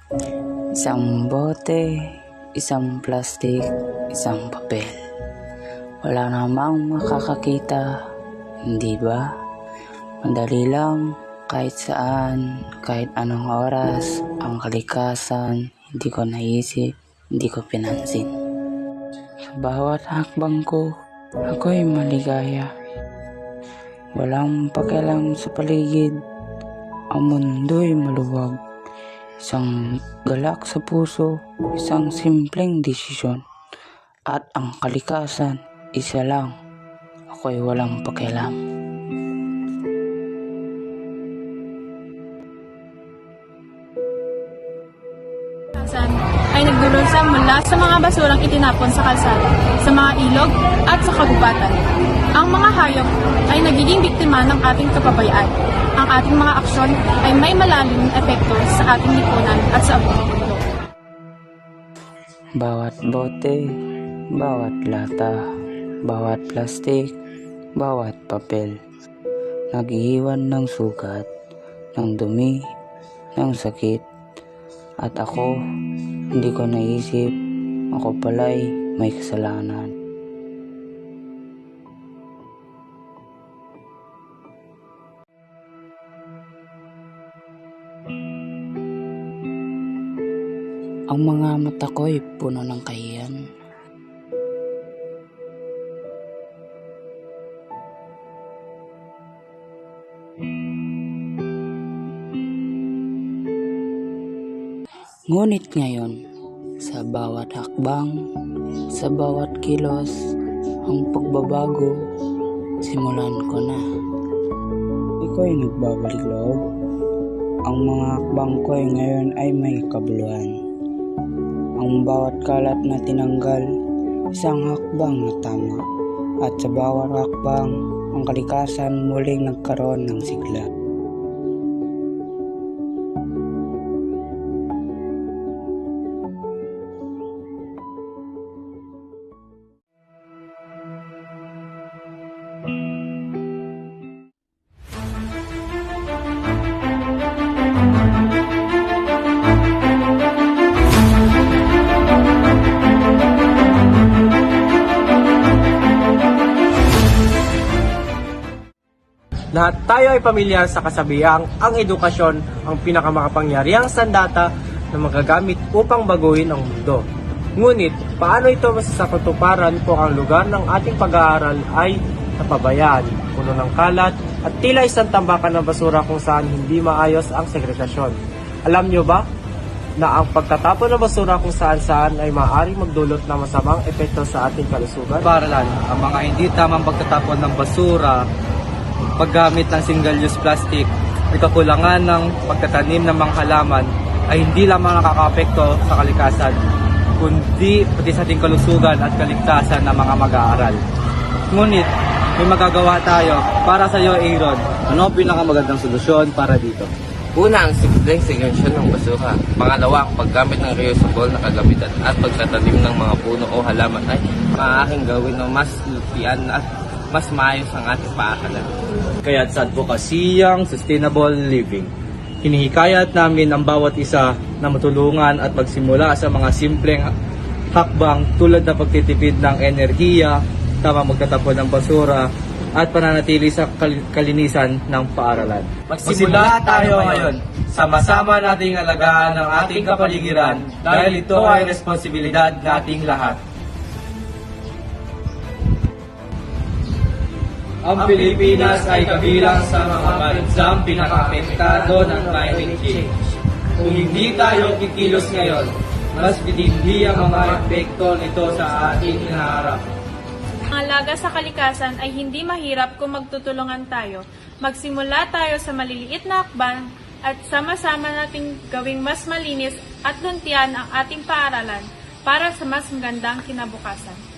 Isang bote, isang plastic, isang papel. Wala namang makakakita, hindi ba? Madali lang, kahit saan, kahit anong oras, ang kalikasan, hindi ko naisip, hindi ko pinansin. Sa bawat hakbang ko, ako'y maligaya. Walang pakialam sa paligid, ang mundo'y maluwag. Isang galak sa puso, isang simpleng desisyon. At ang kalikasan, isa lang, ako'y walang pakialam. Ay nagdulunsa mula sa mga basurang itinapon sa kalsada, sa mga ilog at sa kagubatan. Ang mga hayop ay nagiging biktima ng ating kapabayaan. Ang ating mga aksyon ay may malalim na epekto sa ating lipunan at sa buong mundo. Bawat bote, bawat lata, bawat plastik, bawat papel, nag-iwan ng sugat, ng dumi, ng sakit. At ako, hindi ko naisip, ako pala'y may kasalanan. Ang mga mata ko'y puno ng kahiyan. Ngunit ngayon, sa bawat hakbang, sa bawat kilos, ang pagbabago, simulan ko na. Iko'y nagbabalik loob. Ang mga hakbang ko'y ngayon ay may kabuluhan. Ang bawat kalat na tinanggal, isang hakbang na tama. At sa bawat hakbang, ang kalikasan muling nagkaroon ng sigla. Lahat tayo ay pamilyar sa kasabihang ang edukasyon ang pinakamakapangyarihang sandata na magagamit upang baguhin ang mundo. Ngunit, paano ito masasakatuparan kung ang lugar ng ating pag-aaral ay napabayaan, puno ng kalat at tila isang tambakan ng basura kung saan hindi maayos ang segregasyon? Alam nyo ba na ang pagtatapon ng basura kung saan-saan ay maaaring magdulot ng masamang epekto sa ating kalusugan? Paralan, ang mga hindi tamang pagtatapon ng basura, paggamit ng single-use plastic, at kakulangan ng pagtatanim ng mga halaman ay hindi lamang nakakaapekto sa kalikasan, kundi pati sa ating kalusugan at kaligtasan ng mga mag-aaral. Ngunit, may magagawa tayo para sa iyo, Aaron. Ano ang pinakamagandang solusyon para dito? Una, ang simpleng segregation ng basura. Pangalawa, ang paggamit ng reusable na kagamitan at pagtatanim ng mga puno o halaman ay maaaring gawin ng mas lutian at mas maayos ang ating paaralan. Kaya't sa advokasiyang sustainable living, hinihikayat namin ang bawat isa na matulungan at magsimula sa mga simpleng hakbang tulad na pagtitipid ng enerhiya, tamang magtatapon ng basura, at pananatili sa kalinisan ng paaralan. Magsimula tayo ngayon. Sama-sama nating alagaan ang ating kapaligiran dahil ito ay responsibilidad nating lahat. Ang Pilipinas ay kabilang sa mga bansang pinaka-apektado ng climate change. Kung hindi tayo kikilos ngayon, mas matindi ang mga epekto nito sa ating hinaharap. Ang alaga sa kalikasan ay hindi mahirap kung magtutulungan tayo. Magsimula tayo sa maliliit na hakbang at sama-sama nating gawing mas malinis at luntian ang ating paaralan para sa mas magandang kinabukasan.